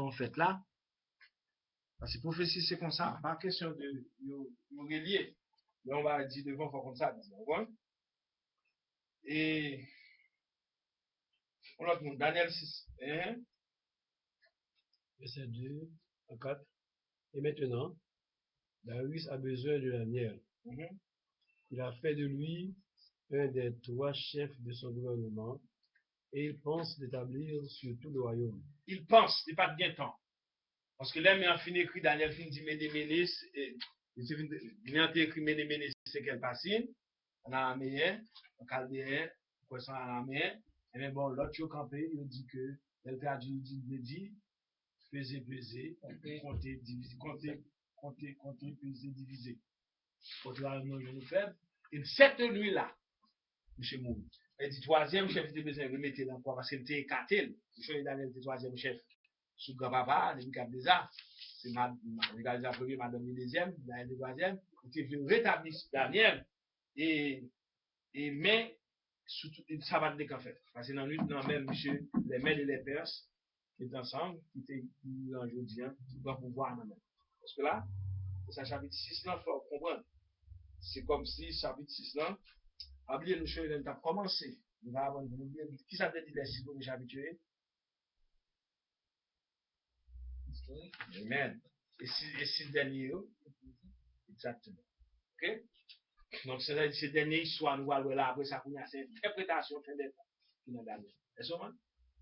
en fait là. Parce que prophétie, c'est comme ça. Pas question de relier. Mais on va dire devant, faut comme ça. Et on a Daniel 6. Verset 2 à 4. Et maintenant, Darius a besoin de Daniel. Il a fait de lui un des 3 chefs de son gouvernement et il pense l'établir sur tout le royaume. Il pense, il n'y a pas de bien temps. Parce que là, il a fini écrit Daniel, fin dit Ménéménis, il a écrit Ménéménis, c'est quel passine, en araméen, en chaldéen, poisson araméen, et bien bon, l'autre, il campé, il dit que, elle traduit, il dit, peser, compter, diviser, compter, peser, diviser. Pour la réunion, je nous fais. Et cette nuit-là, M. Moum, il dit, troisième chef de besoin, il mettait dans quoi, parce qu'il était écarté, M. Daniel était troisième chef. Sous grand-papa, le cap des arts, c'est madame le deuxième, le troisième, qui veut rétablir Daniel, et mais, ça va être qu'en fait. Parce que dans la nuit, même, monsieur, les mains et les Perses, qui est ensemble, qui était en jeudi, qui doit pouvoir dans même. Parce que là, c'est ça, chapitre 6 là, il faut comprendre. C'est comme si, chapitre 6 là, oubliez nous, il a commencé. Il va avoir une qui ça veut dire les 6 pour les habitués? Amen. Et si dernier, exactement. Ok? Donc, c'est dernier histoire, nous allons là, après ça, c'est interprétation fin d'état qui nous donne. Est-ce que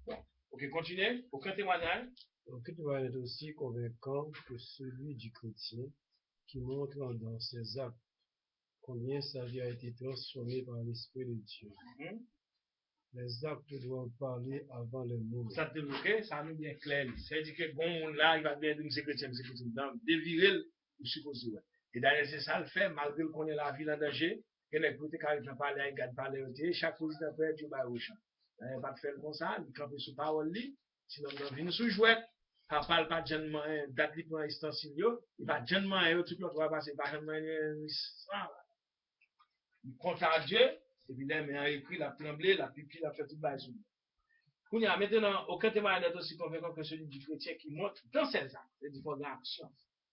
bon. Ok, continuez. Aucun témoignage. Aucun témoignage est aussi convaincant que celui du chrétien qui montre dans ses actes combien sa vie a été transformée par l'Esprit de Dieu. Les actes doivent parler avant les mots. Ça te bloque, ça nous bien clair. C'est-à-dire que bon, là, il va bien dire, c'est chrétien, donc, dévirer, je suppose, ouais. Et d'ailleurs, c'est ça le fait, malgré qu'on ait la vie en danger, que les côtés quand il parle, il garde parler, chaque fois qu'il fait, Dieu va au champ. Il va faire comme ça, il campe sous parole, sinon, il vient sous jouet, il ne parle pas de gênement, date pour un instantilio, il va gênement, tout le monde va passer par gênement, il compte à Dieu, et puis là, il a écrit, la tremblé, la pipi, la fait tout le monde. Maintenant, aucun témoignage n'est aussi convaincant que celui du chrétien qui montre dans ses actes, c'est-à-dire qu'il faut de l'action.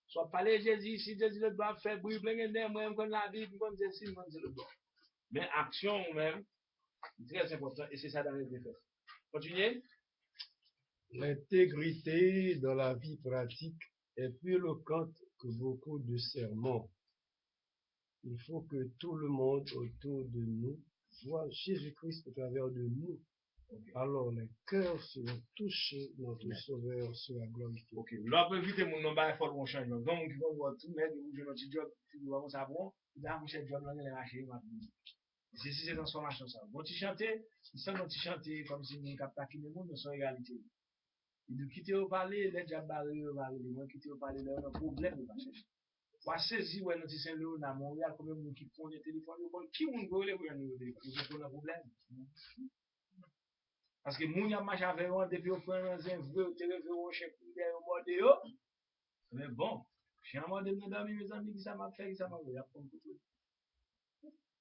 Soit parler Jésus, si Jésus le doit faire, bruit, plein de moi, comme la Bible, comme Jésus, comme le doit. Mais action, même, c'est très important, et c'est ça dans les faits. Continuez. L'intégrité dans la vie pratique est plus éloquente que beaucoup de sermons. Il faut que tout le monde autour de nous voit Jésus-Christ au travers de nous. Alors les cœurs seront touchés, notre Sauveur sera glorifié. Ok, là, on peut éviter mon nom, il faut qu'on change. Donc, on va voir tout, mais je vais dire, tu dois savoir, il y a un job dans les marchés, c'est si c'est transformation, ça. Bon, tu chanter, ils sont bon, tu chanter comme si nous captons qui le monde, nous sommes égalité. Et de quitter au palais, les diables barrés, les quitter au palais, là, on a un problème de pas chercher. On a saisi, ouais, notre Saint-Louis, on a Montréal, combien de monde qui font des téléphones, qui ont volé pour un téléphone, ils ont un problème. Parce que moun y a marché avec eux, depuis au frère, un vrai, au téléphone, au chef, au mode, mais bon, j'ai un mode de dormir, mes amis, qui ça m'a fait, qui ça m'a fait, il y a pas de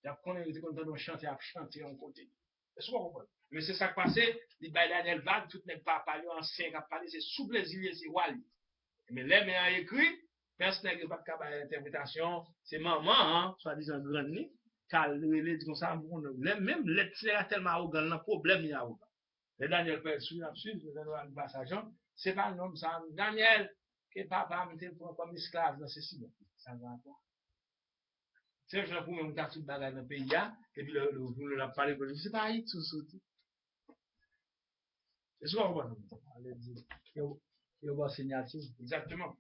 il y a qu'on est content de chanter, à chanter en côté. Est-ce qu'on comprend? Mais c'est ça qui passe, les bails Daniel Vague, tout n'est pas parlé, ancien qui a parlé, c'est sous plaisir, c'est Wally. Mais là, mais a écrit, personne n'a pas de interprétation, c'est maman, hein, soit disant grand nez, car les dit comme ça, même l'être tellement arrogant, le problème, il y a arrogant. Et Daniel peut être suivi, le passage, c'est pas un homme, ça, Daniel, que papa me fait comme esclave dans ce site. Ça va pas. C'est je pour même tout bagage dans le pays, et puis le l'a parlé, c'est pas Haïti, tout. C'est quoi, on va dire? Il va signature. Exactement.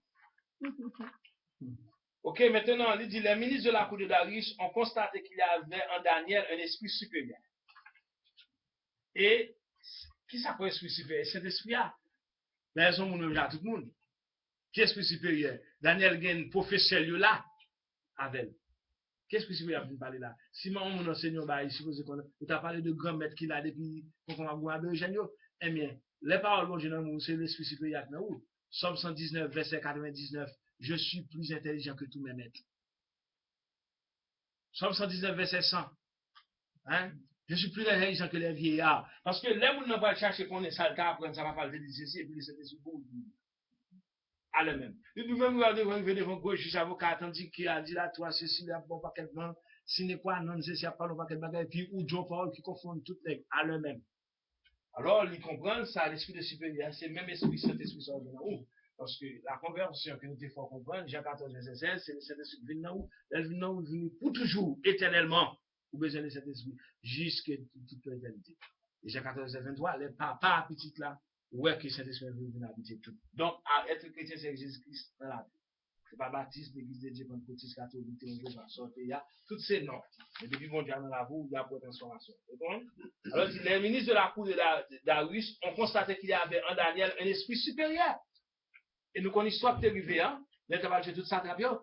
Ok, maintenant, il dit, les ministres de la cour de Darius ont constaté qu'il y avait en Daniel un esprit supérieur. Et, qui s'appelle esprit supérieur? Cet esprit-là, là, ils ont mon tout le monde. Qui est esprit supérieur? Daniel gagne professeur là, avec. Qu'est-ce que tu veux parler là? Si mon enseignant, il suppose qu'on a parlé de grand maître qu'il a depuis qu'on va voir de géniaux. Eh bien, les paroles de Dieu, c'est l'esprit supérieur. Somme 119, verset 99. Je suis plus intelligent que tous mes maîtres. Somme 119, verset 100. Hein? Je suis plus intelligent que les vieillards. Parce que les gens ne vont pas chercher qu'on est sale, apprendre, ça va parler de ceci, et puis c'est sur vous. à eux-mêmes. Et puis même, regardez, vous venez devant gauche, juge avocat, tandis qu'il a dit là, toi, ceci, là, bon paquet de blanc, si n'est pas, non, c'est pas le paquet de bagages, puis ou John Paul qui confondent toutes les à eux-mêmes. Alors, ils comprennent ça, l'esprit de supérieur, c'est le même esprit, Saint-Esprit sort de où? Parce que la conversion que nous devons comprendre, Jean 14, verset 16, c'est le Saint-Esprit qui vient où? Elle vient où? Pour toujours, éternellement, vous besoin de cet esprit, jusqu'à toute l'éternité. Et Jean 14, verset 23, les papas petites là, ouais, que Saint-Esprit vient habiter tout. Donc, être chrétien, c'est Jésus-Christ dans la vie. C'est pas baptiste, l'église de Dieu, pentecôtiste, catholique, théologie, sortir, il y a toutes ces noms. Mais depuis mon Dieu dans la boue, il y a pour transformation. Alors, les ministres de la cour de Darius ont constaté qu'il y avait en Daniel un esprit supérieur. Et nous connaissons l'histoire qui est arrivée, hein. Il a fait tout ça très bien.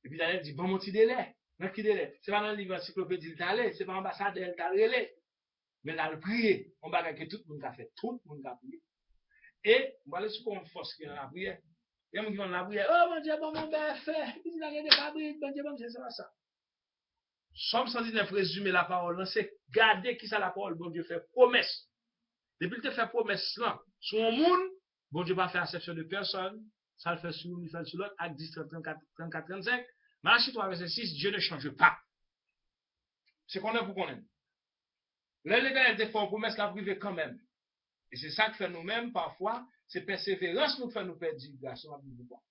Et puis Daniel dit, bon, mon petit délai. Dans qui délai? C'est pas dans le livre encyclopédie d'Alé, c'est pas ambassadeur d'Alé. Mais là, le prier, on va que tout le monde a fait. Tout le monde a prié. Et, on va aller sur une force qui a prié. Il y a des gens qui ont prié. Oh mon Dieu, bon, mon père fait. Il dit, il n'y a pas prié. Bon Dieu, bon Dieu, c'est ça. Somme 119 résume la parole, c'est garder qui ça la parole, bon Dieu fait promesse. Depuis qu'il te fait promesse là, sur un monde, bon Dieu va faire exception de personne, ça le fait sur l'un, il fait sur l'autre, acte 10, 34, 35. Malachie 3, verset 6, Dieu ne change pas. C'est qu'on est pour qu'on aime. L'éternel te fait une promesse la privée quand même. Et c'est ça que fait nous-mêmes parfois, c'est persévérance nous fait nous perdre du grâce, on va dire quoi.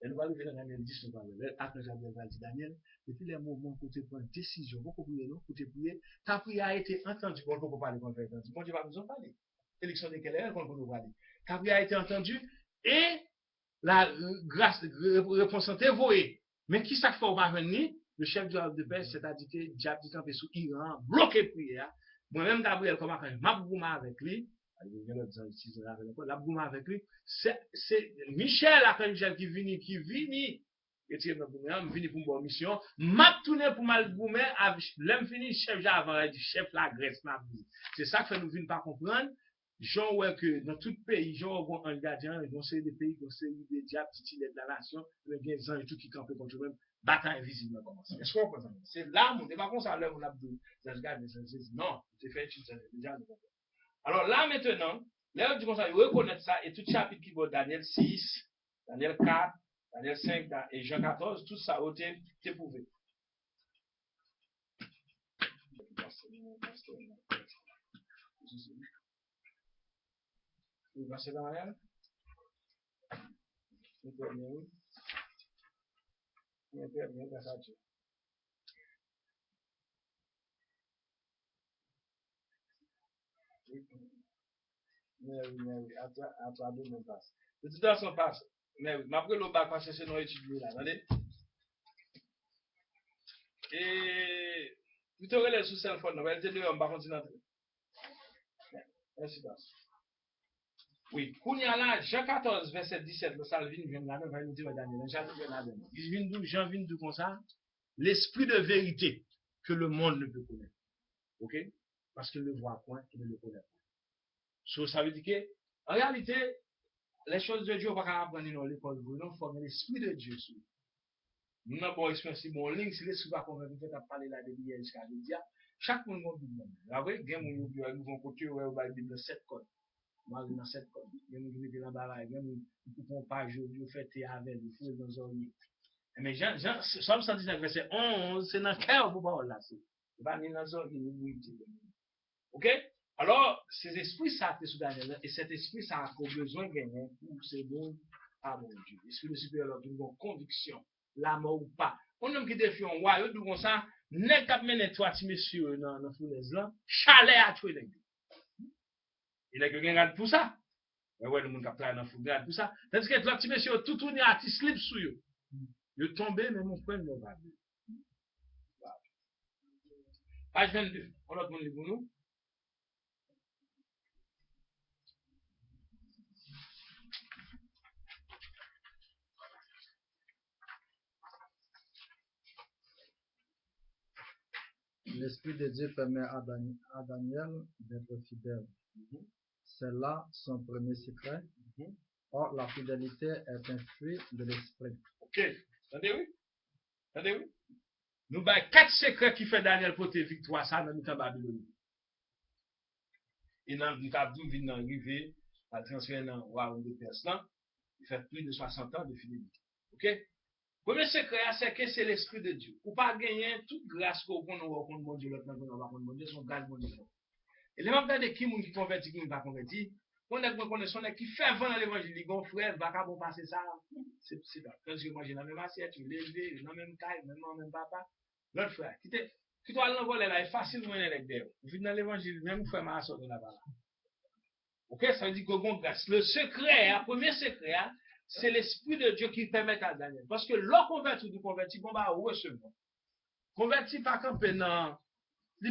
Et nous allons venir dans Daniel 10, nous parlons. Après, j'avais dit Daniel, depuis les moments où tu prends une décision, beaucoup prier, non, pour te prier, ta prière a été entendue. Bon, on peut parler contre les bon Dieu va nous en parler. Élection de quelle heure, on peut nous parler. Ta prière a été entendue et la grâce, réponse est envoyée. Mais qui ça fait au venir? Le chef de paix, c'est-à-dire que diable dit campé sous Iran, bloqué prière. Moi-même, Gabriel, comment faire? Ma bouma avec lui. La bouma avec lui. C'est Michel, Michel qui vient, et tu es venu pour une bonne mission. M'a tourné pour mal boumé, l'aime fini, chef j'avais dit, chef la Grèce, c'est ça que nous venons pas comprendre. Genre, ouais, que dans tout pays, genre, un gardien, ils vont essayer des pays, ils vont essayer des diables, titulaires de la nation, les gens et tout qui campent contre eux-mêmes, bataille invisible commence. Est-ce qu'on comprend ça? C'est là, on n'est pas comme ça, là, on a dit, non, c'est fait, déjà, alors là, maintenant, là, du conseil, reconnaître ça, et tout chapitre qui va Daniel 6, Daniel 4, Daniel 5 et Jean 14, tout ça a été éprouvé. Vous passez dans rien? Mais oui, à toi deux mon passe. De toute façon, passe. Mais oui, après le bac, parce que c'est non étudié là, attendez. Et, vous aurez les sous-cell phone, on va être deux, on va continuer. Merci, passe. Oui, Kounia là, Jean 14, verset 17, le Salvin vient là, on va nous dire, il vient d'où, Jean vient d'où comme ça? L'esprit de vérité que le monde ne peut connaître. Ok? Parce qu'il ne le voit point, il ne le connaît pas. Ça veut dire que, en réalité, les choses de Dieu, on va pas apprendre dans l'école, nous faut l'esprit de Dieu. Nous n'avons pas expérience, mon ligne, si l'esprit va convaincre, peut-être à parler là de l'hier jusqu'à l'hier, chaque monde va dire, la vraie, il y a un nouveau côté, où il va dire dans 7 codes. Moi, dans 7 codes. Il y a un nouveau dans la barre, il y a un coupon page, il fait avec, il faut dans un mais Somme 119, verset 11, c'est dans le cœur pour parler là. C'est pas dans la zone, ok? Alors, ces esprits, ça a sous Daniel, et cet esprit, ça a besoin de gagner pour ces bons à mon Dieu. L'esprit de supérieur, une bonne conviction, la mort ou pas. On aime qui défie un roi, nous comme ça, n'est qu'à mener toi, petit monsieur, dans la foulaise là, chalet à tuer les gars. Il est que gagne pour ça. Mais ouais, le monde qui a plein dans la foulaise pour ça. Tandis que toi, petit monsieur, tout tourné à ti slip sur eux. Je tombé, mais mon frère ne va pas. Page 22. On a demandé pour nous. L'Esprit de Dieu permet à Daniel d'être fidèle. C'est là son premier secret. Or, la fidélité est un fruit de l'Esprit. Ok. Attendez, oui. Nous avons 4 secrets qui fait Daniel pour tes victoires, ça, dans le temps Babylone. Et nous avons vu dans l'arrivée, à transférer dans le royaume de Perse. il fait plus de 60 ans de fidélité. Ok? Premier secret, c'est que c'est l'Esprit de Dieu. Ou pas gagner toute grâce qu'on a au compte de Dieu, l'autre n'a pas au compte de Dieu, son grâce de Dieu. Et les membres de qui qui convertit, qui ne pas converti, on a une connaissance qui fait avant dans l'évangile, il dit, frère, va pas passer ça. C'est ça. Quand je mange dans la même assiette, tu lever, dans la même taille, même maman, même papa. L'autre frère, qui doit l'envoler là, est facile moins avec des. Vous dans l'évangile, même frère m'a sorti là-bas. Ok, ça veut dire que bon grâce. Le secret, le premier secret, c'est l'Esprit de Dieu qui permet à Daniel. Parce que l'on converti du converti, bon bah recevoir. Converti pas camper dans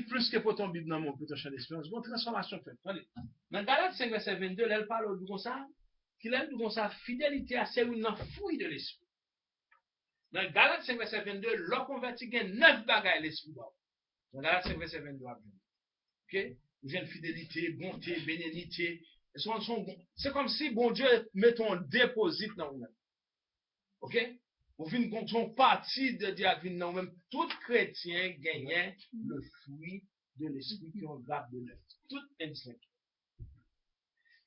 plus que pour ton Bible dans mon petit champ d'espérance, bon transformation faite. Allez. Dans Galates 5 verset 22, elle parle de ça, qu'il aime de ça, fidélité à c'est une fouille de l'esprit. Dans Galates 5 verset 22, l'on converti gagne 9 bagailles l'esprit. Dans Galates 5 verset 22, ok? Vous avez fidélité, bonté, bénédicité. C'est comme si bon Dieu met un déposit dans vous-même. Ok? Vous venez de son parti de diagnostic dans vous-même. Tout chrétien gagne le fruit de l'esprit qui ont grave de l'œuvre. Tout instinct.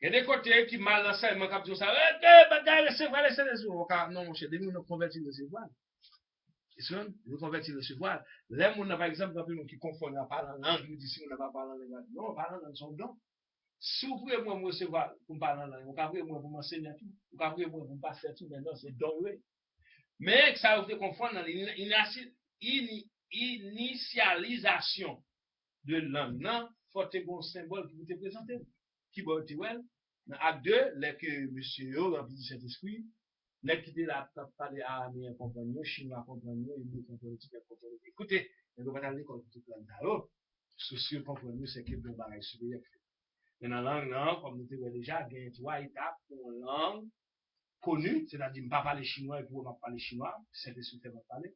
Il y a des côtés qui mal l'enseignement, qui disent ça. Non, mon cher, nous convertis de ces voiles. Nous convertis de ces voiles. Là, par exemple, qui confondent en parlant langue, nous disons qu'on n'a pas parlé en langue. Non, on parle dans son don. Si vous pouvez moi recevoir pour me parler en langue, vous pouvez moi pour m'enseigner tout, vous pouvez moi pour me passer tout, maintenant c'est donné. Mais ça vous fait confondre dans l'initialisation de langue. Non, il faut un bon symbole qui vous est présenté. Qui va être well. Dans acte 2, là que monsieur rempli du Saint-Esprit, là qui était là pour parler araméen compagnon, chinois compagnon, et nous compagnon. Écoutez, on ne va pas aller comme tout le monde. Soucieux compagnon, c'est que bon bagage supérieur. Mais dans la langue, comme nous avons déjà, il y a 3 étapes pour une langue connue, c'est-à-dire ne pas parler chinois et pour ne pas parler chinois, c'est ce que vous parler.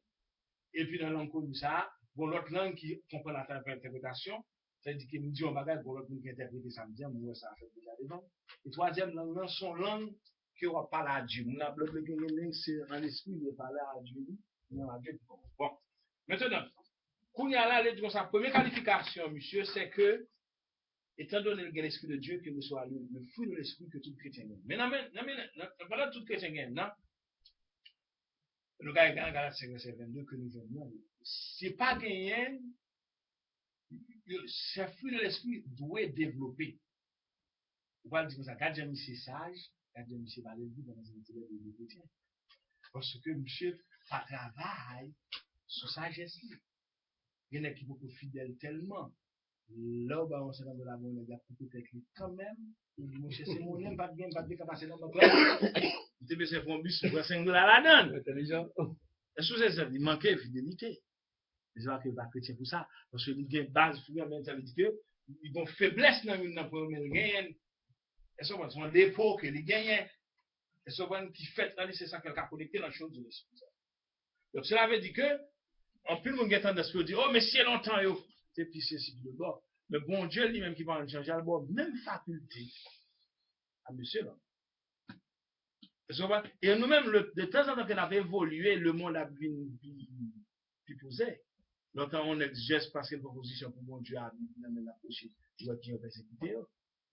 Et puis dans la langue connue, ça, pour l'autre langue qui comprend la interprétation, c'est-à-dire que nous disons bagage pour l'autre langue qui interprète ça, nous disons, moi, ça fait déjà dedans. Et troisième langue, sont langues qui ne parlent pas à Dieu. Nous avons le langue, c'est en esprit de parler à Dieu. Non, à Dieu. Bon. Maintenant, quand il y a là, la première qualification, monsieur, c'est que étant donné l'esprit de Dieu, que nous soit le fruit de l'esprit que tout chrétien gagne. Mais pendant tout chrétien gagne, non? Le gars est dans Galates 5, verset 22 que nous venons. C'est pas gagné, ce fruit de l'esprit doit développer. On va dire ça, quand j'aime c'est sage, quand j'aime c'est pas le but dans les intérêts de chrétien. Parce que monsieur, pas travail sur sagesse. Il y en a qui sont beaucoup fidèles tellement. Là, on s'est dans la monnaie, il y a beaucoup de techniques quand même. Monsieur, c'est mon nom, pas de bien, pas de bien, passer dans ma classe. Tu te fais un bus, tu vas s'engueuler à la donne. Intelligent. Est-ce que ça il manquait fidélité? Je vois que les chrétiens pour ça. Parce que il y a une base, ça veut dire qu'ils ont faiblesse dans une première gagne. Est-ce que c'est un dépôt que les gagnent? Est-ce que qui fait, c'est ça qu'elle a connecté dans la chose de l'esprit. Donc cela veut dire que, en plus, on a tendance à dire, oh, mais si longtemps, c'est puis c'est le bord. Mais bon Dieu lui-même qui va en changer le bord, même faculté à monsieur là. Et nous-mêmes, de temps en temps qu'on avait évolué, le monde a pu poser. Longtemps, on exerce parce que une proposition pour bon Dieu à nous approcher. Tu vois qui ont persécuté.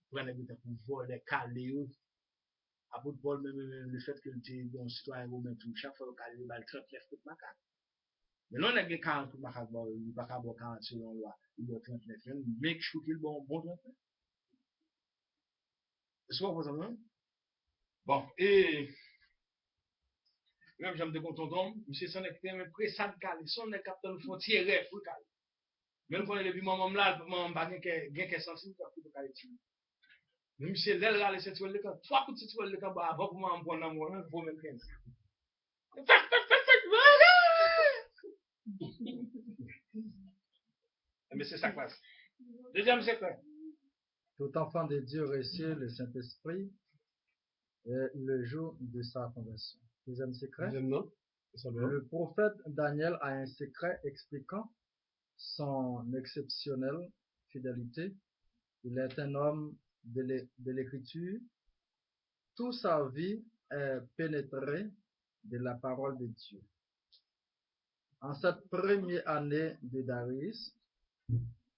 Pour voler, caler. Après Paul, même le fait que tu es un citoyen romain, chaque fois que tu as 39 coups de macaque. Mais là, on a 40 coups de macaque, il n'y a pas 40 selon la loi. Il doit 39. Mais je trouve qu'il est bon 39. Est-ce que vous comprenez? Bon, et même j'aime de content d'homme, monsieur s'en est même prêt, ça de caler, son est capteur de frontière pour caler. Même quand il est depuis mon là, mon bagage qui est sensible pour caler. Même si elle là, les 7 le camp, 3 coups de 7 le camp, avant pour moi, en bon amour, pour même 15. Mais c'est ça que passe. Deuxième secret. Tout enfant de Dieu reçut le Saint-Esprit le jour de sa conversion. Deuxième secret. Le prophète Daniel a un secret expliquant son exceptionnelle fidélité. Il est un homme de l'écriture. Toute sa vie est pénétrée de la parole de Dieu. En cette première année de Darius,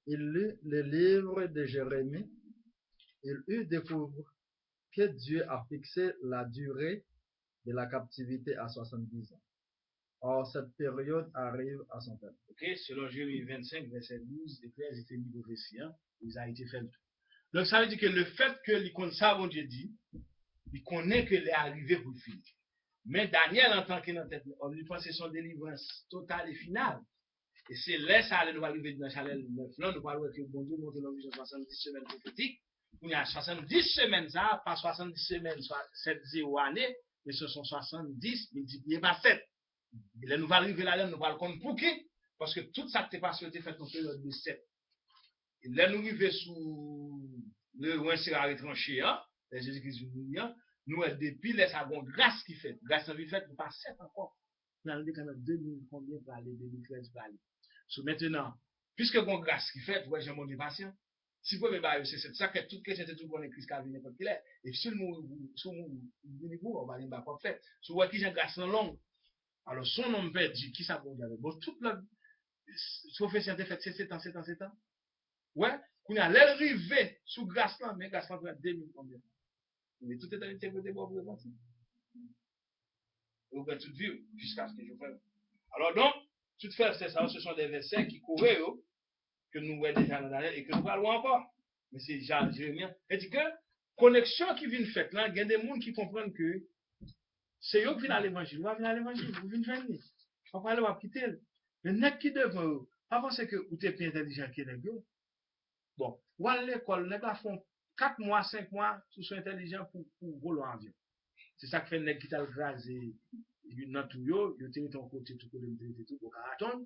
il lut le livre de Jérémie. Il eut découvert que Dieu a fixé la durée de la captivité à 70 ans. Or, cette période arrive à son terme. Ok, selon Jérémie 25, verset 12 et 13, c'était une prophétie, hein, il a été fait. Donc, ça veut dire que le fait que l'icône ça, bon Dieu dit, il connaît que est arrivé pour le finir. Mais Daniel, en tant qu'il est en tête, on lui pense que c'est son délivrance totale et finale. Et c'est là, ça, nous va arriver dans Chanel 9, là, nous parlons que bon Dieu monte dans vision 70 semaines prophétiques. Il y a 70 semaines, ça, pas 70 semaines, soit 7-0 années, mais ce sont 70 multiplié par 7. Et là, nous va arriver là, nous va le compte pour qui? Parce que tout ça qui est passé, était fait en période de 7. Et là, nous arrivons sous le roi sera retranché, hein, Jésus-Christ nous, depuis les secondes, grâce qui fait, grâce qui fait, nous pas 7 encore. Nous avons dit quand même 2000, combien pour aller, 2013 pour aller. So maintenant, puisque bon grâce qui fait, ouais, j'ai mon patient. Si vous pouvez c'est ça que toute question de tout bon Christ qui a vu n'importe qui est. Et si nous, on va aller pas fait. So, ouais, qui j'ai grâce en longue. Alors, son nom père dit, qui ça bon Dieu. Bon, toute la, profession de fait, c'est 7 ans. Ouais, qu'on a l'arrivée sous grâce là, mais grâce là, pour 2000 combien. Mais tout est interprété pour vous partir. Vous pouvez tout vivre jusqu'à ce que je fasse. Alors donc, tout faire, c'est ça, ce sont des versets qui couraient, que nous voyons déjà dans l'année et que nous parlons encore. Mais c'est Jérémie. Et dit que, connexion qui vient faite là, il y a des gens qui comprennent que c'est eux qui viennent à l'évangile. Vous venez à l'évangile, vous venez venir. On va aller quitter. Le net qui devant eux, pas penser que vous êtes plus intelligent que les gars. Bon, ou à l'école, les gars font 4 mois, 5 mois, ils sont intelligents pour voler en avion. C'est ça qui fait les qui t'a rasé dans tout yo, yo tenu ton côté tout pour pour marathon.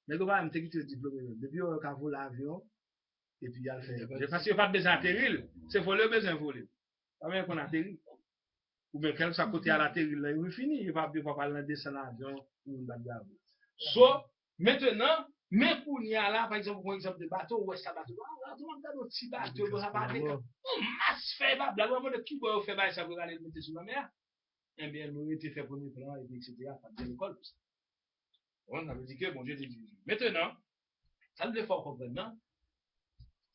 Mais vous va me te diplômé depuis on a volé l'avion et puis il a fait. Parce qu'il pas besoin d'atterrir, c'est voler besoin voler. Pas même qu'on atterrit. Ou bien quand ça côté à l'atterrir là, il fini, il va pas aller descendre l'avion ou une So, maintenant, mais pour y aller, par exemple, pour exemple de bateau, ou est-ce que bateau, tout le monde a un petit bateau, vous avez parlé, masse fait, blablabla, de qui vous fait ça pour aller le mettre sur la mer? Eh bien, nous avons été fait premier plan, et puis, etc., pas de l'école, tout ça. On avait dit que, bon Dieu, maintenant, ça ne le faut comprendre, non?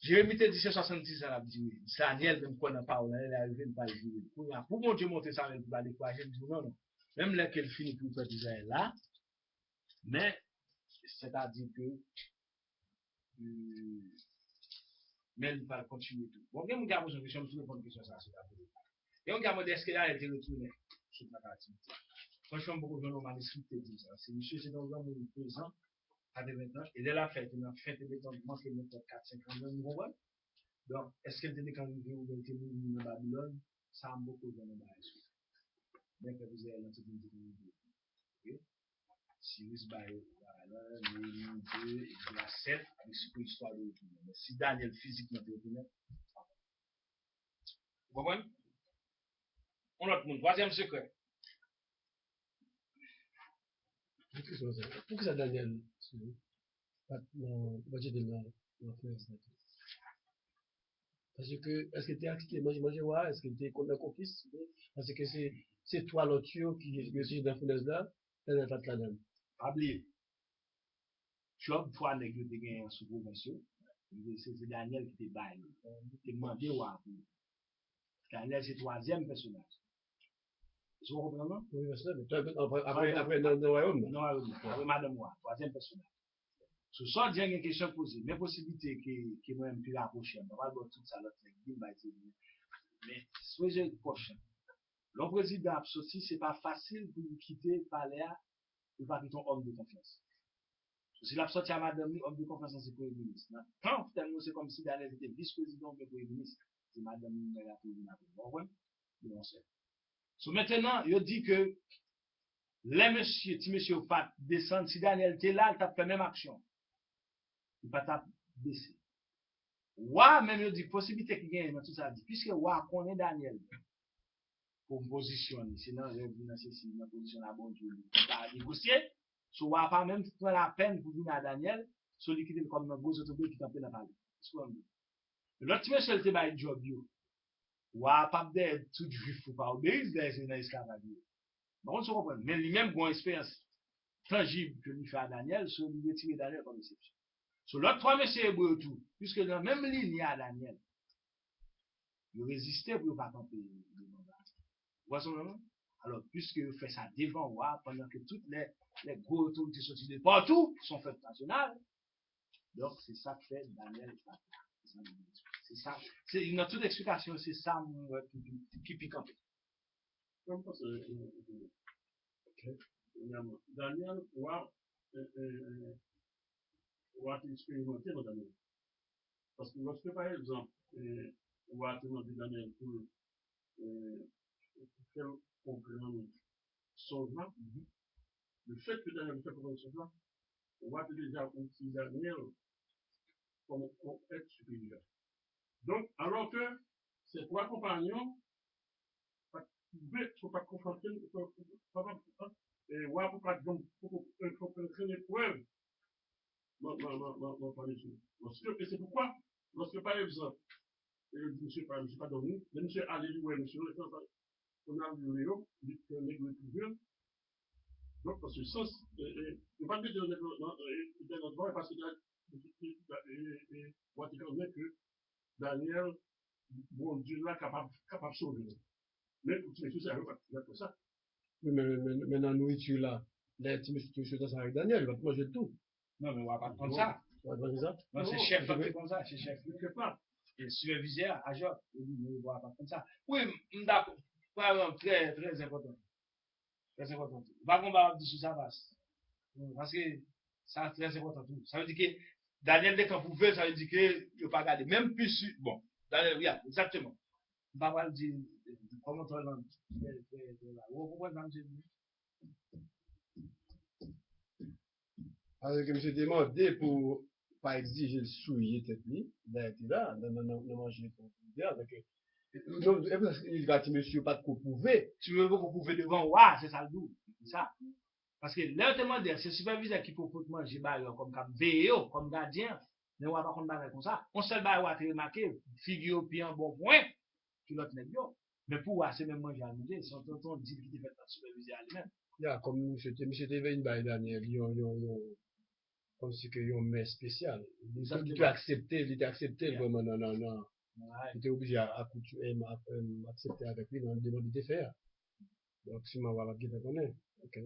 Jérémie te dit, c'est 70 ans, dit, Daniel, même qu'on n'a pas, on est arrivé, ne pas le dire. Pour mon Dieu, monter ça, pour aller quoi, je dis, non. Même là qu'elle finit pour faire Israël là, mais, c'est-à-dire que, mais il va continuer tout. Bon, bien, mon gars, je vais me poser une question, ça, c'est la politique. Et on regarde, est-ce qu'il a été retourné sur la activité? Franchement, beaucoup de gens ont manuscrit dit ça. C'est monsieur, c'est dans le monde présent, à 20 ans, et dès la fête, il a fait des étonnements qui mettent 4-5 ans, même gros. Donc, est-ce qu'elle était quand même ou elle était venue dans Babylone? Ça a beaucoup de gens dans la suite. Bien que vous ayez l'antiquité de l'idée. Cyrus Baye, voilà, 2 et la 7, avec ce histoire de retourner. Mais si Daniel physiquement est retourné, vous comprenez? On a le troisième secret. Pourquoi ça Daniel non, parce que, est-ce que tu es acquitté, manger, est-ce que tu es contre le confis? Parce que c'est toi l'autre qui est dans la fenêtre là, tu es dans la donne. Oubliez. Job, fois, nègre de gagner sous convention. C'est Daniel qui te baille. Tu demandé ou à vous. Daniel, c'est le troisième personnage. Vous comprenez? Oui, mais après, dans le royaume. Non, après, madame, moi, troisième personnage. Ce soir, il y a une question posée. Mes possibilités qui m'ont un peu rapproché, on va voir tout ça, l'autre, mais soyez le prochain. Le président absolu, ce n'est pas facile pour quitter le palais ou pas quitter un homme de confiance. Si l'absorti à madame, homme de confiance, c'est le Premier ministre. Quand c'est comme si Daniel était vice-président du Premier ministre, c'est madame la présidente. Bon, so maintenant, il dit que les messieurs, si monsieur pas descendre, si Daniel était là, il t'a fait la même action. Il va t'a baisser. Ouah, même il dit possibilité qu'il gagne dans tout ça. Puisque ouah connaît Daniel pour me positionner, sinon je vais venir dans la position à bon Dieu. Il va négocier. So ouah pas même prendre la peine pour venir à Daniel, celui qui était comme un gros autobus qui t'a fait la parole. L'autre monsieur, il était by job you. Ouah pas de tout juif faut pas obéir, c'est dans l'esclavage. On se comprend. Mais lui-même, il a une expérience tangible que lui fait à Daniel, sur lui retirer Daniel comme exception. Sur l'autre trois messieurs hébreux tout, puisque dans la même ligne, il y a Daniel. Il résistait pour ne pas camper le mandat. Vous voyez ce moment? Alors, puisque vous faites ça devant moi, pendant que toutes les gros autorités sorties de partout sont fêtes nationales, donc c'est ça que fait Daniel. C'est ça. C'est une autre explication, c'est ça qui pique un peu. Daniel va expérimenter dans Daniel. Parce que lorsque, par exemple, on va demander Daniel pour faire comprendre changement, le fait que Daniel fait comprendre changement, on va déjà utiliser Daniel comme être supérieur. Donc, alors que ces trois compagnons ne sont pas confrontés, et ouais, pour pas faire une preuve dans la mission. Et c'est pourquoi, lorsque par exemple, monsieur pas dormi, le monsieur allait louer monsieur, on a vu Léo, il dit que donc, dans ce sens, je ne pas dire dans notre voie, parce que moi, je connais que Daniel, bon Dieu, là, capable de sauver. Mais pour monsieur, c'est pas comme ça. Mais dans la nourriture, là, les petits monsieur, ça avec Daniel, il va te manger tout. Non, mais on va pas prendre ça. On va prendre ça? Non, c'est chef qui fait comme ça, c'est chef. Il ne fait pas. Et superviseur, agent, il ne va pas prendre ça. Oui, d'accord. Très, très important. Très important. Va qu'on va dire ça passe. Parce que ça c'est très important. Ça veut dire que Daniel, dès qu'on pouvait, ça veut dire que il ne pas garder. Même plus, bon, Daniel, oui, exactement. On va pas dire comment on l'a. Alors que M. demandé pour pas exiger le souiller tête li, là, dans manger pour dire. Non, il va dire monsieur pas de qu'on pouvait. Tu veux qu'on pouvait devant, ouais, c'est ça le doux. C'est ça. Parce que là, on te demande, c'est le superviseur qui peut manger comme veilleur, comme gardien. Mais on va pas contre bagarre comme ça. On seul bagarre, on va te remarquer, figure puis un bon point, tu l'autre n'est pas. Mais pour c'est même manger à manger, c'est ton dit qui te fait par superviseur lui-même. Yeah, comme monsieur Teve une baille dernière, comme si qu'il y a un mets spécial. Il était accepté vraiment, non. Il était obligé à accepter avec lui dans le demande de faire. Donc, si on va la guide, connaît. Ok.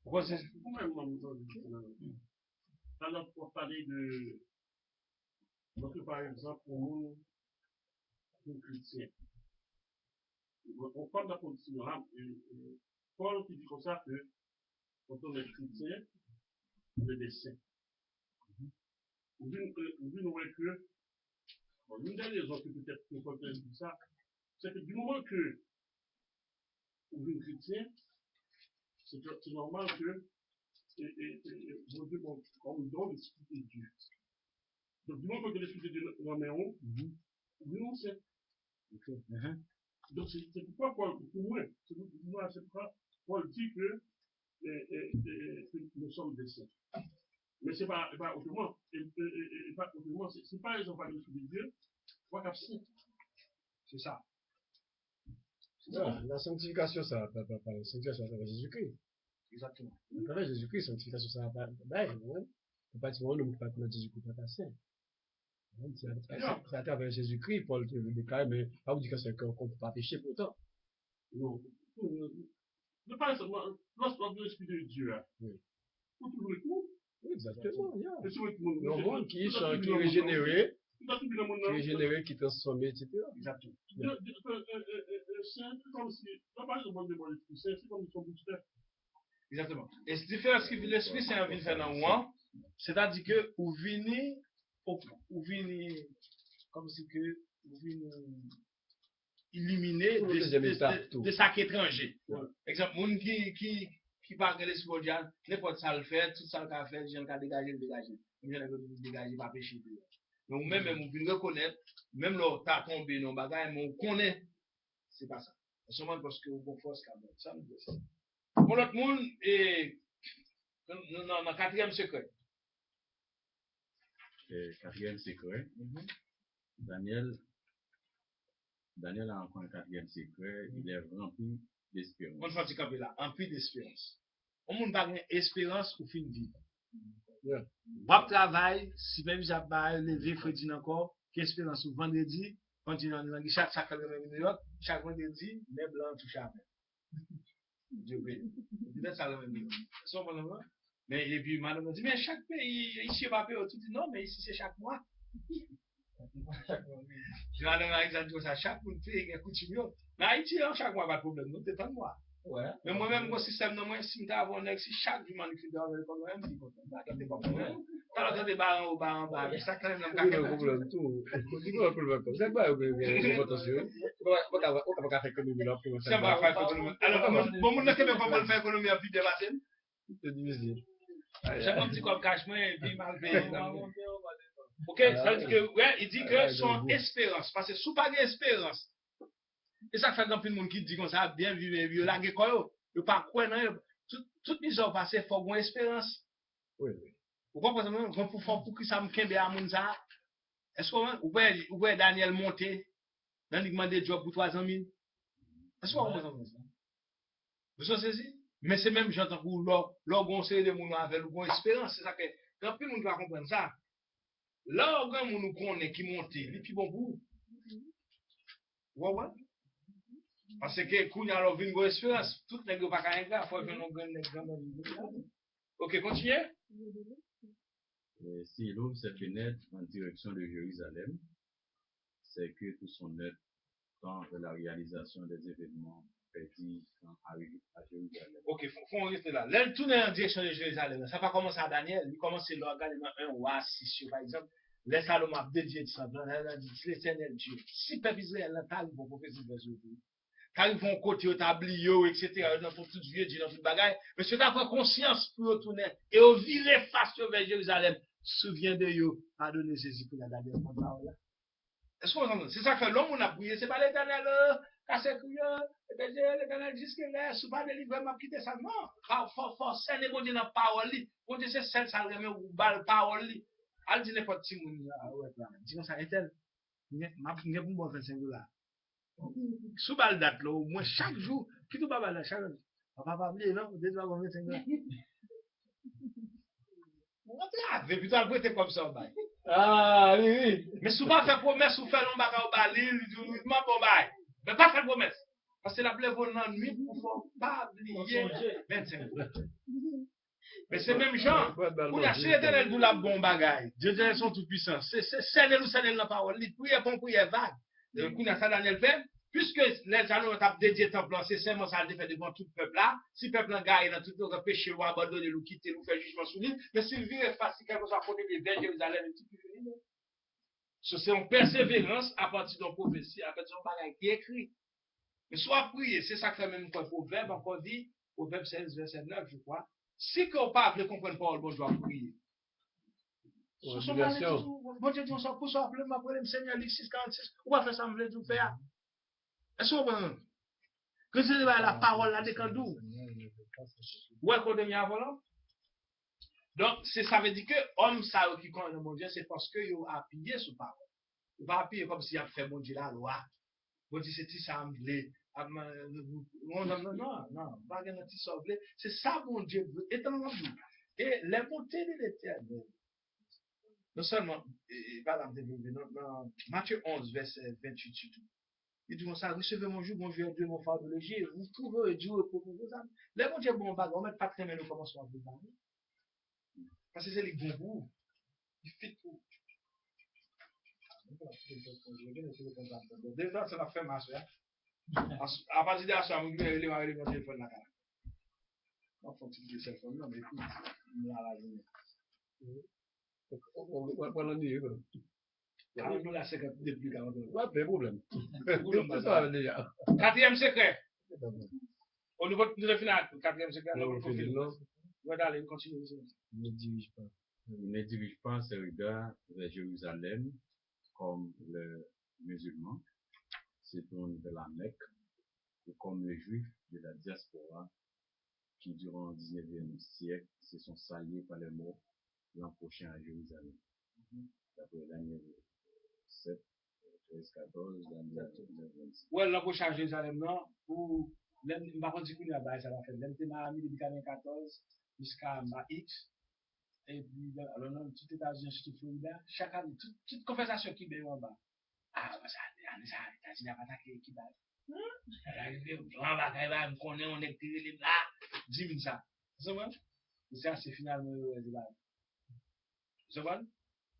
Pourquoi c'est. Alors, pour parler de. Donc, par exemple, pour nous, chrétiens. On parle de la condition là, Paul qui dit comme ça que quand on est chrétien, on est des saints. Vous voyez que, l'une des raisons que peut-être que Paul dit ça, c'est que du moment que vous êtes chrétien, c'est normal que mon Dieu, comme donne l'Esprit de Dieu. Donc, du moment que l'Esprit de Dieu nous met en haut, nous, c'est. Donc, c'est pourquoi Paul, pour moi, c'est pourquoi Paul dit que nous sommes des saints. Mais c'est pas autrement. Pas autrement. C'est pas ils ont pas l'Esprit de Dieu. Quoi qu'à saint. C'est ça. La sanctification, ça va pas. La sanctification, ça va Jésus-Christ. Exactement. À travers Jésus-Christ, la sanctification, ça va pas. Ben, ouais. Faut pas dire, on ne peut pas connaître Jésus-Christ, pas saint. C'est à travers Jésus-Christ, Paul te le déclare, mais pas vous dire que c'est qu'on ne peut pas pécher pourtant. Non. Ne pas seulement, lorsqu'on veut l'Esprit de Dieu, oui. Pour tout le monde. Exactement, le monde qui est régénéré, qui est transformé, etc. Exactement. C'est comme si, non pas le monde de mon esprit, c'est comme son booster. Exactement. Et c'est différent, ce que l'Esprit Saint vient faire dans moi, c'est-à-dire que vous venez, comme si que vous venez illuminer de sacs étrangers. Exemple, moun qui parle de l'esprit de Dieu, n'importe ça le fait, tout ça le fait, j'ai un dégager. Je dégager, pas pécher. Donc, même, vous venez reconnaître, même là, t'as tombé dans le bagage, mais on connaît, c'est pas ça. C'est seulement parce que vous force quand même. Ça me dit ça. Pour l'autre monde, dans le quatrième secret. Quatrième secret. Daniel a encore un quatrième secret. Il est rempli d'espérance. On fait camper là, rempli d'espérance. On ne peut pas avoir espérance pour finir vivre. Bon travail, si même j'ai pas levé Freddy encore, qu'espérance pour vendredi, continue en disant, chaque sac de New York, chaque monde dit, les blancs touchent à peine. Dieu prie. Peut-être ça le même. Mais et puis madame dit, mais chaque pays, ici va payer, tout dit, non, mais ici c'est chaque mois. Je vais aller dans l'exemple ça, chaque monde paye un coutumier. Mais Haïti, chaque mois, pas de problème, nous, c'est pas de mois. Ouais. Mais moi-même, mon système, moi, si je avons un si chaque jour, je suis dans le problème, c'est comme ça. Attendez, pas problème. Quand on débat en bas, ça quand même pas de problème. Tout. C'est pas un problème comme ça. C'est pas un potentiel. On va faire économie là. Ça va faire économie. Alors, bon, on ne peut pas faire économie à plus de bâtiment. C'est difficile. J'ai un petit comme cachement et puis mal payé. Ok, ça veut dire que, ouais, il dit que son espérance, parce que sous pas d'espérance, et ça fait grand peu de monde qui dit comme ça, bien vivre, il a quoi, il pas quoi, non, toute misère passée, il faut avoir espérance. Oui. Pourquoi, parce que, pour que ça me kembe à moun ça, est-ce que, vous voyez Daniel monter, dans le demande de job pour 300 000? Est-ce que vous comprenez ça? Vous savez, mais c'est même, j'entends pour l'organisation de moun avec l'espérance, c'est ça que, grand peu de monde va comprendre ça. Là, on nous connaît qui monte, et puis bon pour ouais. Parce que quand il y a une espérance, tout n'est pas qu'un gars, il faut que nous gagnons. Ok, continuez. S'il ouvre ses fenêtres en direction de Jérusalem, c'est que tout son être tend vers la réalisation des événements prédits quand arrive à Jérusalem. Ok, faut rester là. Là, il tourne en direction de Jérusalem. Ça va commencer à Daniel. Il commence l'organe dans 1 roi 6, par exemple. Les Salomon a dédié de ça. L'éternel Dieu. Si peuple Israël n'a pas pour prophétie de Jésus. Quand ils vont côté établi, etc., dans tout vieux Dieu, dans toute bagaille, mais c'est d'avoir conscience pour retourner et au virer face vers Jérusalem. Souviens de eux, pardonnez Jésus pour la dernière parole. Est-ce que vous entendez? C'est ça que l'homme on a prié, c'est pas l'éternel, cassé crieur, l'éternel dit que là, sous pas délivrer, m'a quitté ça. Non, faut scène bon Dieu dans la parole, bon Dieu c'est celle ça remet ou bal parole. Al dit n'importe qui moun, ouais, dis comme ça, etel, m'a pour bon 25 $. Sous bal date là, au moins chaque jour, qui tout pas là, chaque jour. Papa pas oublier, non, déjà bon 25 $. Et puis toi, après, t'es comme ça, bye. Ah, oui. Mais souvent, faire promesse ou faire l'ombaga au bali, il m'a pas bye. Mais pas faire promesse. Parce que la plaie vole dans la nuit pour pas oublier 25 $. Mais c'est même genre, où il y a si l'éternel de la bon bagaille, Dieu est son tout-puissant. C'est celle ou celle la parole. Il prie bon, prière vague. Donc, il y a ça Daniel fait. Puisque les anneaux ont dédié temple, c'est seulement ça le fait devant tout le peuple là. Si le peuple a gagné dans tout le péché, ou abandonné, ou quitter, ou faire jugement sur lui, mais s'il vit facile, quelque chose à côté des vers Jérusalem, et tout fini. C'est une persévérance à partir d'une prophétie, à partir d'un bagage qui est écrit. Mais soit prier, c'est ça que même quoi, Proverbe encore dit, Proverbe 16, verset 9, je crois. Si qu'on parle, comprendre pas, bon, je dois prier. Bon Dieu, on s'en pousse, on appelle le Seigneur, Luc 6, 46, on va faire ça, on veut tout faire. Est-ce qu'on va que c'est la parole là de Kandou? Ouais, qu'on devient avant. Donc, ça veut dire que homme, ça qui connaît mon Dieu, c'est parce qu'il a appuyé sur parole. Il va appuyer comme s'il a fait mon Dieu la loi. Bon Dieu, c'est ça, non, pas de ça. C'est ça, mon Dieu, étendue. Et les montées de l'éternel. Non seulement, par exemple, dans Matthieu 11, verset 28 surtout. Il dit comme ça, recevez mon jour, mon Dieu, mon fardeau léger, vous trouverez Dieu pour vos âmes. Les bon Dieu, bon bagage, on ne met pas très bien le commencement de parler. Parce que c'est les bons goûts. Il fait tout. Déjà, c'est la fin, ma soeur. À partir de la soirée, vous pouvez aller voir mon téléphone là. On faut utiliser le téléphone, non, mais écoute, on a la journée. On va la nuit, nous la 50 depuis 40 ans. Pas de problème. Quatrième secret. Au niveau de final, quatrième secret. Allez, continue. Il ne dirige pas ses regards vers Jérusalem comme le musulman se tourne vers la Mecque ou comme les juifs de la diaspora qui, durant le 19e siècle, se sont salués par les mots l'an prochain à Jérusalem. D'après Daniel 7, 13, 14, Daniel 26. Ouais, l'an prochain à Jérusalem, non? Ou, par contre, ça va faire. L'Empénami depuis 14 jusqu'à X. Et puis, alors, non, tout États-Unis, surtout Florida, chaque année, toute conversation qui est en bas. Ah, ça, il a attaqué qui va. On va me connaître, on est tiré là. Dis-moi ça. C'est bon? Ça, c'est finalement le débat. C'est bon?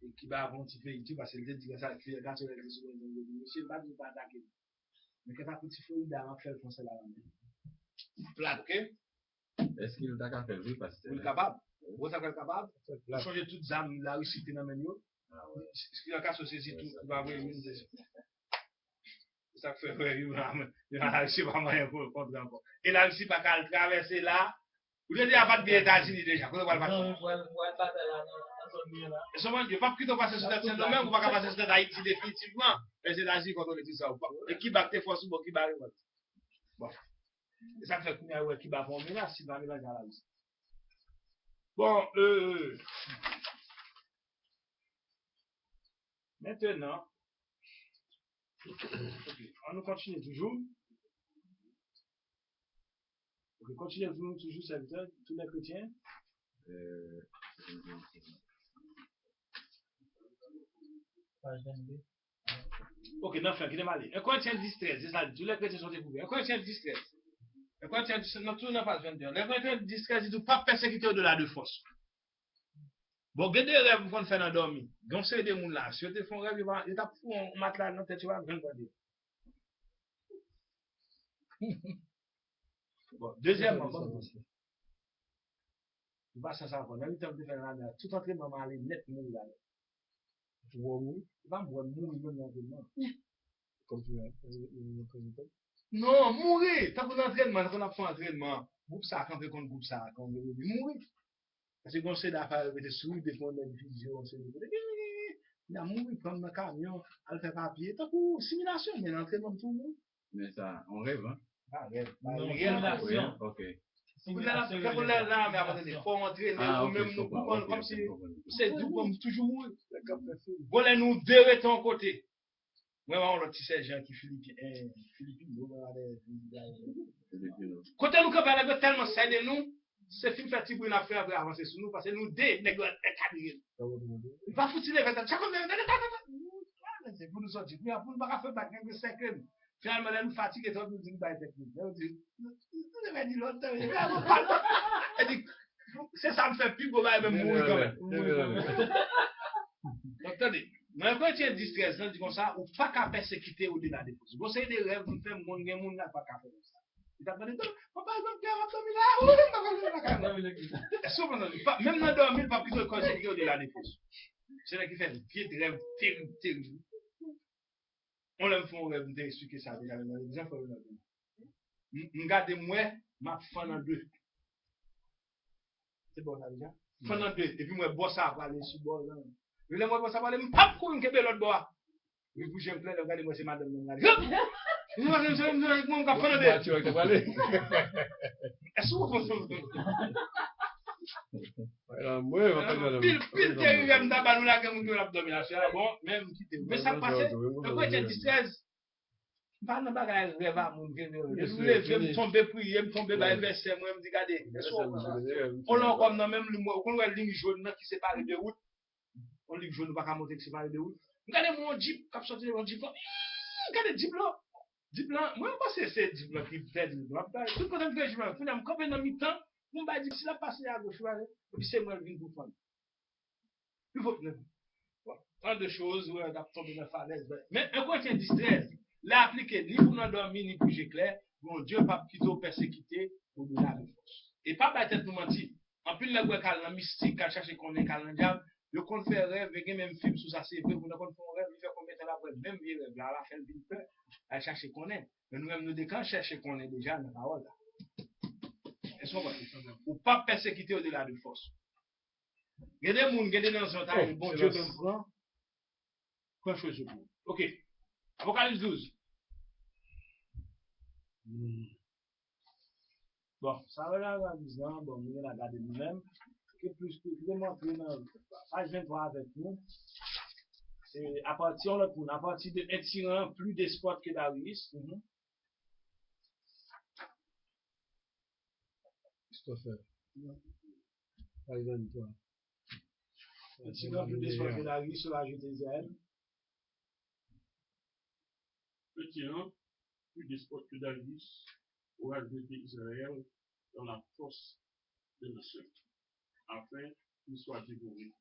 Et qui va avoir un petit peu YouTube parce que le dit que ça, le gars sur les réseaux sociaux, monsieur, pas du pas attaquer. Mais quand tu as un petit peu d'argent, faire le français là. Plat, ok? Est-ce qu'il t'a qu'à faire, oui, parce que. Vous êtes capable? Vous êtes capable? Vous changez toutes les âmes, la réussite dans le menu. Ce qui est le cas, c'est tout, vous avez une des. Ça fait que il va réussir pas moyen pour comprendre encore. Et là, aussi, pas qu'à traverser là. Vous devez dire, pas de États-Unis déjà. Vous devez pas le et seulement, il ne pas plutôt passer sur cette scène même, ou pas passer sur Haïti définitivement. Mais c'est l'Asie quand on dit ça ou pas. Et qui bat tes forces ou qui bat les votes. Bon. Et ça fait combien de qui bat pour là, si va mélanger à la liste. Bon, maintenant, okay, on nous continue toujours. On continue toujours serviteur, tous les chrétiens. Ok, non, frère, qui est mal. Un Corinthien 10, 13, c'est ça, tous les chrétiens sont découverts. Un Corinthien 10, 13. Un Corinthien 10, non, tout n'a pas 21. Un Corinthien 10, 13, il dit pas persécuter au-delà de force. Bon, il y a des rêves qu'on fait dans dormir. Donc, c'est des gens là. Si tu fais un rêve, il t'a fou un matelas dans tête, tu vas bien dire. Bon, deuxièmement, bon, tu vas ça encore. Dans le temps de faire la mer, tout entraînement va aller net mourir là. Tu vas mourir? Tu vas mourir même dans l'entraînement. Comme tu as non, mourir. Tant qu'on entraînement, quand on a fait un entraînement, groupe ça, quand on groupe ça, quand on veut mourir. Parce que quand c'est d'affaires, des souris, des fonds de vision, c'est il a mouru, prendre un camion, aller faire papier, tant pour simulation, mais l'entraînement tout le monde. Mais ça, on rêve, hein? Ah, rêve. Non, réalisation. Ok. Si vous êtes là, mais après, il faut entrer, même comme si c'est toujours mourir. Voilà, nous deux de ton côté. Moi, on a petit sergent qui Philippine, côté nous, quand on a tellement serré de nous, c'est film fait pour nous faire avancer sur nous, parce que nous deux, nous sommes il va foutre les vêtements. C'est pour nous sortir. Mais pour nous pas faire bac de 5 ans. Finalement, nous fatigués, nous disons pas technique. Nous devons dire l'autre. C'est ça me fait plus beau, même mourir quand même. Attendez. Mais quand tu es distrait, tu dis comme ça, ou pas qu'à persécuter au-delà des choses. Vous savez des rêves, vous faites mon game, on n'a pas qu'à faire ça. Il t'a demandé, on parle de Pierre Abdomina, même dans dormir, pas plutôt persécuter au-delà des choses. C'est là qui fait un pied de rêve terrible. On l'aime faire un rêve, on t'a expliqué ça déjà. Regardez-moi, ma fan en deux. C'est bon, ça déjà? Fan en deux. Et puis moi, boire ça, aller sur bord. Je vais moi, ça va aller, hop, pour une l'autre bois. Je vous j'aime plein, regardez-moi, c'est madame. Je est-ce que vous pensez? Pile terrible, d'abord, nous l'avons l'abdomination. Bon, même quitter. Mais ça passe. Pourquoi tu es distrait? Pas de bagage, rêve à mon gars. Je me tomber prier, je me tomber dans le verset, moi, je me dis, regardez. On l'a comme dans même le mot, on a une ligne jaune qui sépare de route. On ligne jaune, pas qu'à monter qui sépare de route. Regardez mon jeep, cap sorti de mon jeep. Regardez jeep là. Jeep là, moi, je pense que c'est jeep là qui fait du droit. Tout le monde fait, je vais me camper dans mi temps. On va dire, si la passe à gauche, et puis c'est moi qui viens pour prendre. Il faut tant de choses, ouais, d'absorber dans la falaise. Mais un côté distrait, l'appliquer ni pour nous dormir, ni pour j'éclaire, bon Dieu pas plutôt persécuter au-delà de force. Et pas peut-être nous mentir. En plus, le gars qui mystique, qui cherche qu'on est calendrier, le compte fait rêve, il y a même film sous ça, c'est vrai, vous n'avez pas rêve, il fait combien de temps après, même vieux rêve, là, la fin de vie, elle cherche qu'on est. Mais nous-mêmes, nous, quand chercher qu'on est déjà dans la parole, ou pas persécuter au-delà de force. Il y a des gens qui sont dans son temps, bon Dieu me prend, quoi chose pour. Ok. Apocalypse 12. Bon, ça va là, amusant, bon, nous allons regarder nous-mêmes. Que plus que je vais montrer dans page 23 avec nous. C'est à partir de un tyran plus despot que Darius. Christopher. Page 23. Un tyran plus despot que Darius sur la Jude d'Israël. un tyran plus despote que Darius aura jeté Israël dans la force des nations, afin qu'il soit dévoré.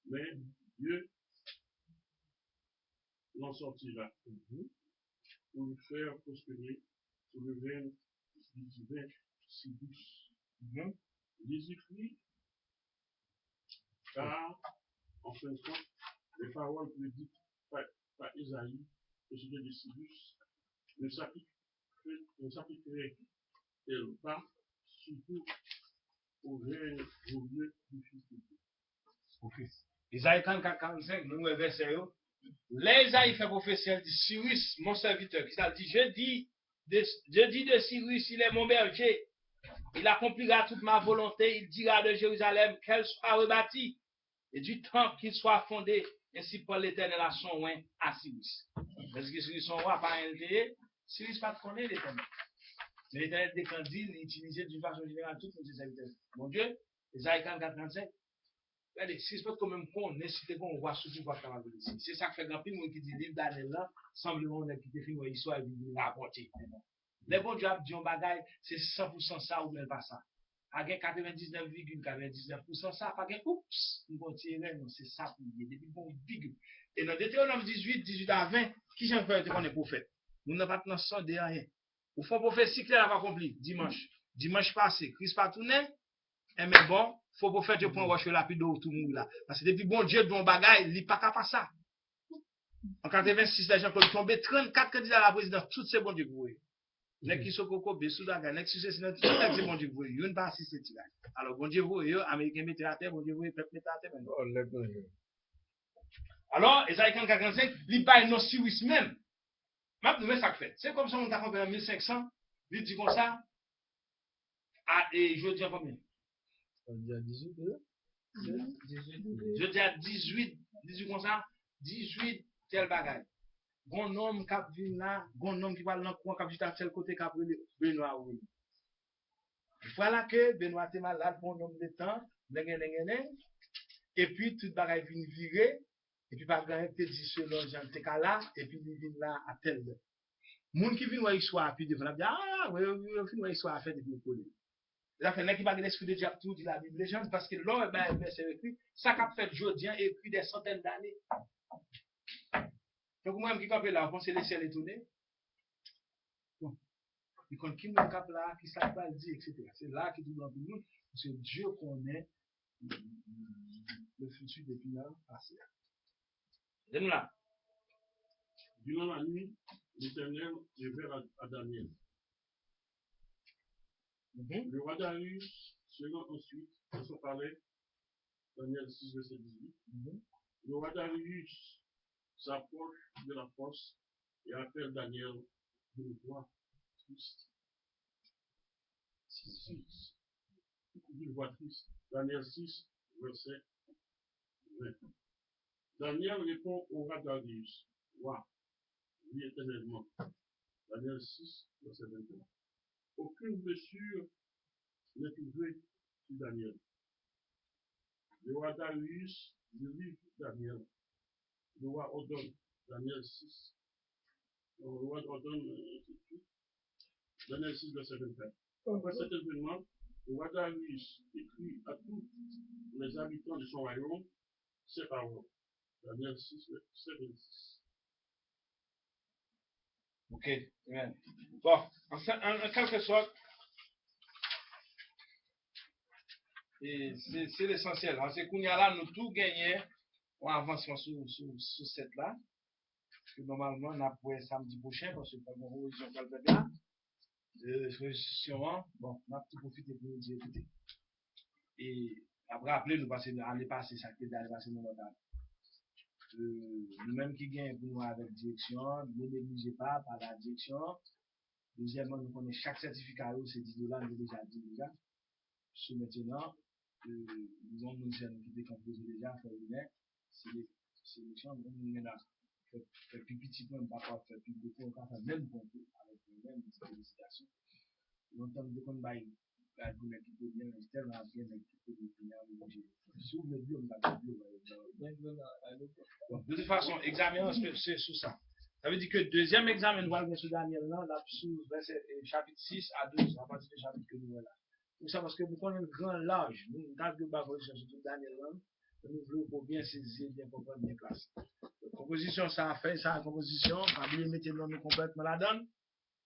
Mais Dieu l'en sortira pour le faire prospérer sous le règne du divin Cyrus. Jésus-Christ, car, en fin de compte, les paroles prédites par Isaïe au sujet de Cyrus ne s'appliqueraient-elles pas surtout au règne glorieux du Fils de Dieu. Isaïe 44-45, nous le verset. Les Isaïe fait prophétie de Cyrus, mon serviteur, qui dit, je dis de Cyrus, il est mon berger. Il accomplira toute ma volonté. Il dira de Jérusalem qu'elle soit rebâtie et du temple qu'il soit fondé. Ainsi Paul l'Éternel a son oin à Cyrus. Parce que Cyrus son roi par un Cyrus pas connaît l'Éternel. Mais l'Éternel décandit, il utilisait d'une façon générale toutes nos serviteurs. Mon Dieu, Isaïe 44-45. Regardez, si c'est pas comme même qu'on est cité qu'on voit surtout pas faire ici. C'est ça que fait grand pile monde qui dit livre Daniel là, semblement on a qui définit une histoire et il rapporter. Les bons Dieu a dit un bagage, c'est 100% ça ou même pas ça. À 99,99% ça, pas oups, on continue non, c'est ça pour lui depuis bon big. Et dans Deutéronome 18 à 20, qui j'en fait qu'on est prophète. Nous n'avons pas de de rien. Au fond prophétie claire va accompli dimanche passé, Christ pas tourné. Mais bon, faut prophète te prendre roche lapide tout le monde là. Parce que depuis bon Dieu don bagage, il pas capable ça. En 86 les gens qui tombé 34 candidats à la présidence, tout c'est bon Dieu pour eux. Les qui sont coco Besoudaga, les qui sont c'est bon Dieu pour eux. Ils ne pas assister là. Alors bon Dieu vous eux américains mettez à terre, bon Dieu vous peuple mettez à terre. Alors, Esaïe 45, il pas non Cyrus même. Maintenant ça fait. C'est comme ça on t'a compris en 1500, il dit comme ça. Ah et je dis combien? On dit à 18, Je dis à 18 comme ça, 18 tel bagage. Bon homme qui vient là, bon homme qui va dans le coin, qui vient à tel côté, qui a pris Benoît. Voilà que Benoît était malade, bon homme de temps, et puis tout bagage vient virer, et puis par exemple, il dit selon Jean Tekala, et puis il vient là à tel. Moun qui vient voir histoire, puis devant la dire, ah, oui, il vient voir histoire à faire depuis le collège. Ça fait qui va l'esprit de Dieu tout dit la Bible légende parce que là c'est écrit ça qu'a fait Jodien écrit des centaines d'années. Donc moi qui capé là, on pense les ciels étonnés. Bon. Et quand qui me cap là, qui ça va dire etc. C'est là qui dit dans le monde parce que Dieu connaît le futur depuis là passé. Donne là. Durant la nuit, l'Éternel révèle à Daniel. Le roi Darius se rend ensuite dans son palais, Daniel 6, verset 18. Le roi Darius s'approche de la fosse et appelle Daniel d'une voix triste. D'une voix triste. Daniel 6, verset 20. Daniel répond au roi Darius, roi, vis éternellement. Daniel 6, verset 21. Aucune blessure n'est trouvée sur Daniel. Le roi Darius délivre Daniel. Le roi ordonne, Daniel 6. Le roi ordonne, Daniel 6, verset 24. Après cet événement, le roi Darius écrit à tous les habitants de son royaume ces paroles. Daniel 6, verset 26. Ok, amen. Bon, en quelque sorte, c'est l'essentiel. C'est qu'on y a là, nous tout gagné en avancement sur cette là. Que normalement, on a pour samedi prochain, parce que pas mon horizon qu'elle fait là. Bon, on a tout profité pour nous dire écoutez. Et après, rappeler, nous passer, aller passer ça, qui est d'aller passer dans notre nous-mêmes qui gagnons pour nous avec direction, ne négligez pas par la direction. Deuxièmement, nous connaissons chaque certificat, c'est 10 $, nous déjà dit déjà. Sous maintenant, nous avons nos jeunes qui décomposent déjà, faire une c'est les sélections, nous nous mettons faire plus petit point, pas faire plus de fois, on va faire même point avec les mêmes félicitations. Longtemps, nous devons bailler. Pour l'équipe bien, externe, bien l'équipe bien, si vous voulez, on va de toute façon, examen, c'est sous ça. Ça veut dire que le deuxième examen, nous allons sur Daniel, là, sous chapitre 6 à 12, à partir du chapitre que nous voilà. Tout ça parce que nous connaissons grand large. Nous avons de bas sur Daniel, là, nous voulons pour bien saisir, bien comprendre, bien classer. Composition, ça a fait, ça a composition, pas bien mettre nous complètement la donne.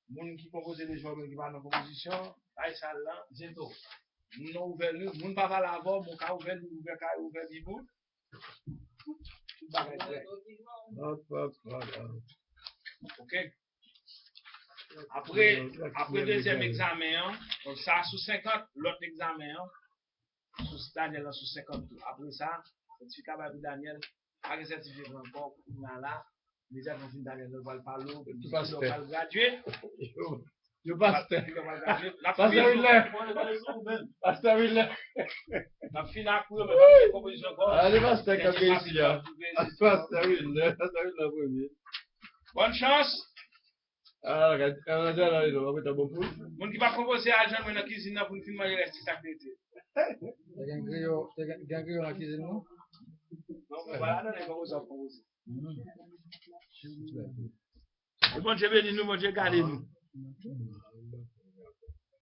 Les gens qui composent les joueurs qui parlent en composition, ça là, c'est tout. Nous avons ouvert, nous ne pas parler avant, mon cas ouvert, nous ouvert Bibou. Ok. Après deuxième examen, donc ça sous 50, l'autre examen, sous Daniel sous 50. Après ça, certificat de Daniel, pas de certificat encore, là, les gens qui Daniel ne veulent pas l'eau, ils ne vont pas graduer. Je passe. Pasteur Willer. La finale pour la proposition. Allez, pasteur, comme ici. Pasteur Willer, premier. Bonne chance. Ah, on va mettre un bon pouce. Mon qui va proposer à Jean dans la cuisine pour nous filmer le reste de sa activité. Tu as gagné dans la cuisine, non? Non, mais voilà, on va proposer. Bon Dieu bénis nous, bon Dieu gardez nous.